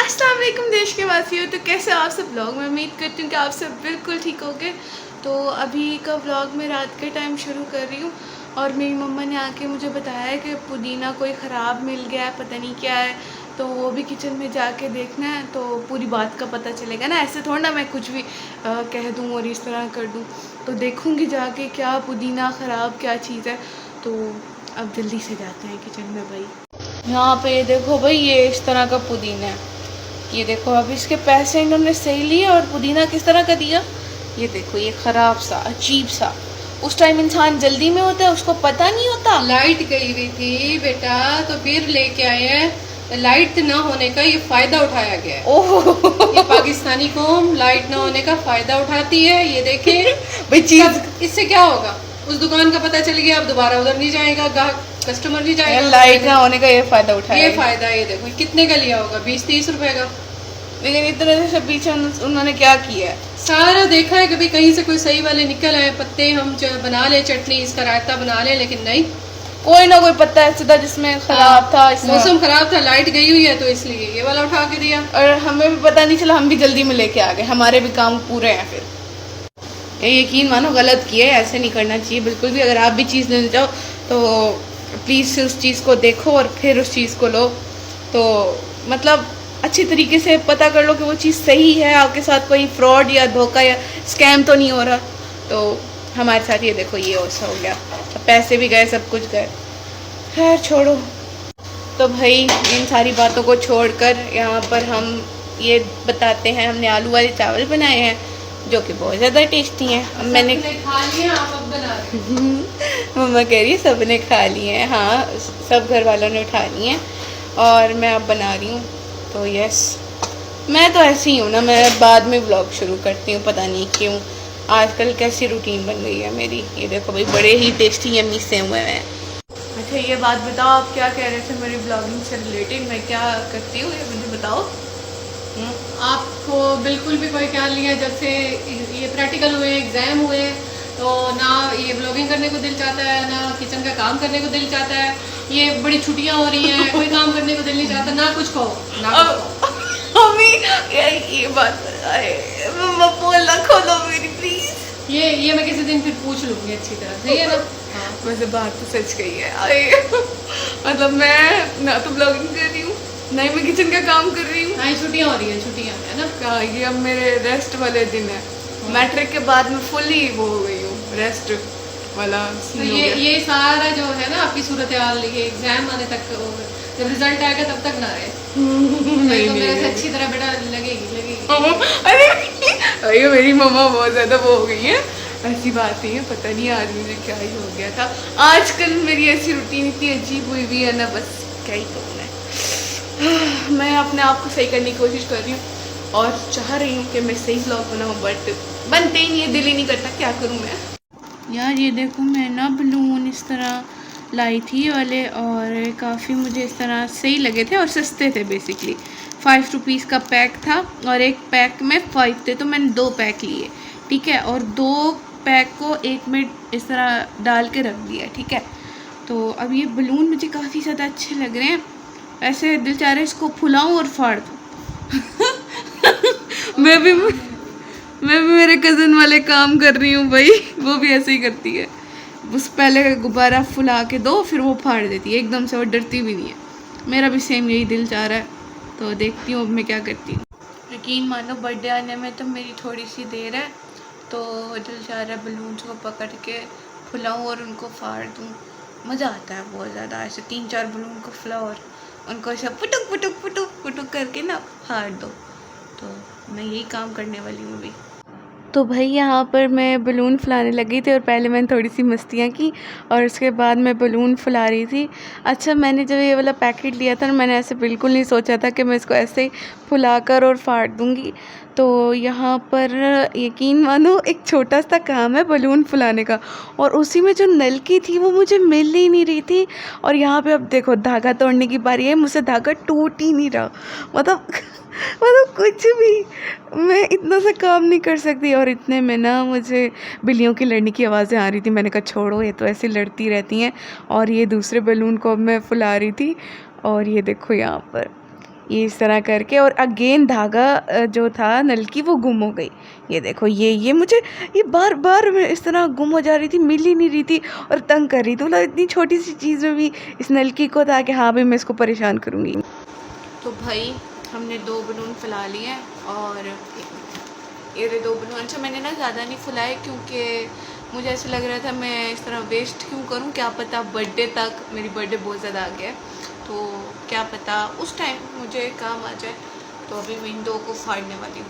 अस्सलाम वालेकुम देश के वासियों। तो कैसे आप सब लोग? मैं उम्मीद करती हूँ कि आप सब बिल्कुल ठीक होंगे। तो अभी का व्लॉग मैं रात के टाइम शुरू कर रही हूँ और मेरी मम्मा ने आके मुझे बताया है कि पुदीना कोई ख़राब मिल गया है, पता नहीं क्या है। तो वो भी किचन में जाके देखना है तो पूरी बात का पता चलेगा ना। ऐसे थोड़ा ना मैं कुछ भी कह दूँ और इस तरह कर दूँ। तो देखूँगी जाके क्या पुदीना ख़राब क्या चीज़ है। तो अब जल्दी से जाते हैं किचन में भाई। यहाँ पे ये देखो भाई, ये इस तरह का पुदीना है। ये देखो अब इसके पैसे इन्होंने सही लिए और पुदीना किस तरह का दिया। ये देखो ये ख़राब सा अजीब सा। उस टाइम इंसान जल्दी में होता है, उसको पता नहीं होता। लाइट गई हुई थी बेटा, तो फिर लेके आए हैं। लाइट ना होने का ये फायदा उठाया गया है। ओह ये पाकिस्तानी कौम लाइट ना होने का फायदा उठाती है। ये देखें भाई चीज, इससे क्या होगा, उस दुकान का पता चल गया, अब दोबारा उधर नहीं जाएगा ग्राहक, कस्टमर नहीं जाएगा। लाइट ना होने का ये फायदा उठाया। ये फायदा, ये देखो कितने का लिया होगा, 20-30 रुपए का। लेकिन इतने से पीछे उन्होंने क्या किया है। सारा देखा है कभी कहीं से कोई सही वाले निकल आए पत्ते, हम बना ले चटनी, इसका रायता बना ले, लेकिन नहीं, कोई ना कोई पत्ता ऐसा था जिसमें खराब था। मौसम खराब था, लाइट गई हुई है, तो इसलिए ये वाला उठा के दिया और हमें भी पता नहीं चला, हम भी जल्दी में लेके आ गए। हमारे भी काम पूरे हैं। फिर ये यकीन मानो गलत किए, ऐसे नहीं करना चाहिए बिल्कुल भी। अगर आप भी चीज़ लेने जाओ तो प्लीज़ उस चीज़ को देखो और फिर उस चीज़ को लो। तो मतलब अच्छी तरीके से पता कर लो कि वो चीज़ सही है, आपके साथ कोई फ्रॉड या धोखा या स्कैम तो नहीं हो रहा। तो हमारे साथ ये देखो ये ऐसा हो गया, पैसे भी गए, सब कुछ गए। खैर छोड़ो। तो भाई इन सारी बातों को छोड़कर यहाँ पर हम ये बताते हैं, हमने आलू वाले चावल बनाए हैं जो कि बहुत ज़्यादा टेस्टी हैं। मैंने खा लिए, आप अब बना रहे मम्मा कह रही है सब ने खा लिए हैं। हाँ, सब घर वालों ने उठा लिए हैं और मैं अब बना रही हूँ। तो यस, मैं तो ऐसी ही हूँ ना, मैं बाद में व्लॉग शुरू करती हूँ, पता नहीं क्यों आजकल कैसी रूटीन बन गई है मेरी। ये देखो भाई बड़े ही टेस्टी यम्मी से हुए हैं। अच्छा ये बात बताओ, आप क्या कह रहे थे मेरी ब्लॉगिंग से रिलेटेड? मैं क्या करती हूँ ये मुझे बताओ। आपको बिल्कुल भी कोई ख्याल नहीं है। जब से ये प्रैक्टिकल हुए, एग्जाम हुए, तो ना ये ब्लॉगिंग करने को दिल चाहता है, ना किचन का काम करने को दिल चाहता है। ये बड़ी छुट्टियां हो रही हैं, कोई काम करने को दिल नहीं चाहता, ना कुछ कहो ना मम्मी ये बात मम्मा बोलना खोलो मेरी प्लीज। ये मैं किसी दिन फिर पूछ लूंगी अच्छी तरह से, है ना। हाँ, वैसे बात तो सच कही है। मतलब मैं ना तो ब्लॉगिंग कर रही हूँ, नहीं मैं किचन का काम कर रही हूँ। हाँ, छुट्टियां हो रही है, छुट्टियां है ना। ये अब मेरे रेस्ट वाले दिन है। मैट्रिक के बाद मैं फुली वो हो गई हूँ, रेस्ट वाला तो ये सारा जो है ना आपकी सूरत हाल, ये एग्जाम आने तक, जब रिजल्ट आएगा तब तक ना रहे। नहीं, तो मेरे से अच्छी तरह बेटा लगेगी। अरे मेरी मम्मा बहुत ज़्यादा वो हो गई है। ऐसी बात नहीं है, पता नहीं आज मुझे क्या ही हो गया था। आजकल मेरी ऐसी रूटीन इतनी अजीब हुई हुई है ना, बस क्या ही कहूँ मैं। मैं अपने आप को सही करने की कोशिश कर रही हूँ और चाह रही हूँ कि मैं सही ब्लॉग बनाऊँ, बट बनते ही नहीं है, दिल ही नहीं करता। क्या करूँ मैं यार। ये देखो मैं ना बलून इस तरह लाई थी ये वाले, और काफ़ी मुझे इस तरह सही लगे थे और सस्ते थे। बेसिकली 5 रुपीज़ का पैक था और एक पैक में 5 थे, तो मैंने 2 पैक लिए, ठीक है। और 2 पैक को एक में इस तरह डाल के रख दिया, ठीक है। तो अब ये बलून मुझे काफ़ी ज़्यादा अच्छे लग रहे हैं। ऐसे दिल चाह रहा है इसको फुलाऊँ और फाड़ दूँ। मैं भी मेरे कज़न वाले काम कर रही हूँ भाई, वो भी ऐसे ही करती है। उस पहले गुब्बारा फुला के दो, फिर वो फाड़ देती है एकदम से, और डरती भी नहीं है। मेरा भी सेम यही दिल चाह रहा है, तो देखती हूँ अब मैं क्या करती हूँ। यकीन मानो बर्थडे आने में तो मेरी थोड़ी सी देर है, तो दिल चाह रहा है बलून्स को पकड़ के फुलाऊँ और उनको फाड़ दूँ। मज़ा आता है बहुत ज़्यादा, ऐसे 3-4 बलून को फुलाओ और उनको ऐसे पुटुक पुटुक पुटुक पुटुक करके ना फाड़ दो। तो मैं यही काम करने वाली हूँ अभी। तो भाई यहाँ पर मैं बलून फुलाने लगी थी और पहले मैंने थोड़ी सी मस्तियाँ की और उसके बाद मैं बलून फुला रही थी। अच्छा मैंने जब ये वाला पैकेट लिया था ना, मैंने ऐसे बिल्कुल नहीं सोचा था कि मैं इसको ऐसे ही फुलाकर और फाड़ दूँगी। तो यहाँ पर यकीन मानो एक छोटा सा काम है बलून फुलाने का, और उसी में जो नलकी थी वो मुझे मिल ही नहीं रही थी। और यहाँ पे अब देखो धागा तोड़ने की बारी है, मुझसे धागा टूट ही नहीं रहा। मतलब कुछ भी, मैं इतना सा काम नहीं कर सकती। और इतने में ना मुझे बिल्लियों की लड़ने की आवाज़ें आ रही थी। मैंने कहा छोड़ो, ये तो ऐसे लड़ती रहती हैं। और ये दूसरे बलून को मैं फुला रही थी और ये देखो यहाँ पर ये इस तरह करके, और अगेन धागा जो था नल की वो गुम हो गई। ये देखो, ये मुझे ये बार बार इस तरह गुम हो जा रही थी, मिल ही नहीं रही थी और तंग कर रही थी। मतलब इतनी छोटी सी चीज़ में भी इस नलकी को था कि हाँ भाई मैं इसको परेशान करूँगी। तो भाई हमने 2 बलून फुला लिए हैं, और ये 2 बलून, अच्छा मैंने ना ज़्यादा नहीं फुलाए क्योंकि मुझे ऐसा लग रहा था मैं इस तरह वेस्ट क्यों करूं, क्या पता बर्थडे तक, मेरी बर्थडे बहुत ज़्यादा आ गया है तो क्या पता उस टाइम मुझे काम आ जाए। तो अभी मैं इन 2 को फाड़ने वाली हूँ।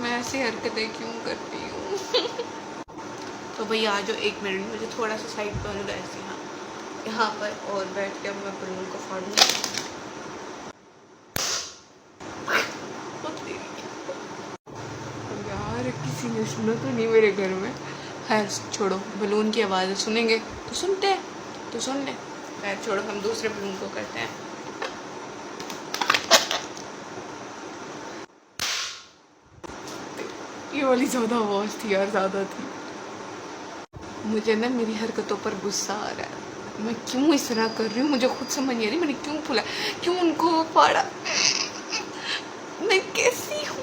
मैं ऐसी हरकतें क्यों करती हूँ। तो भैया आ जाओ 1 मिनट, मुझे थोड़ा सा साइड पर हो जाए ऐसे यहाँ पर, और बैठ के अब मैं बलून को फाड़ूँगी। किसी ने सुना तो नहीं मेरे घर में, खैर छोड़ो, बलून की आवाज़ सुनेंगे तो सुनते हैं, तो सुन ले, खैर छोड़ो, हम दूसरे बलून को करते हैं। ये वाली ज़्यादा आवाज़ थी यार, ज़्यादा थी। मुझे ना मेरी हरकतों पर गुस्सा आ रहा है, मैं क्यों इस तरह कर रही हूँ, मुझे खुद समझ नहीं आ रही मैंने क्यों फुला, क्यों उनको फाड़ा, मैं कैसी हूँ।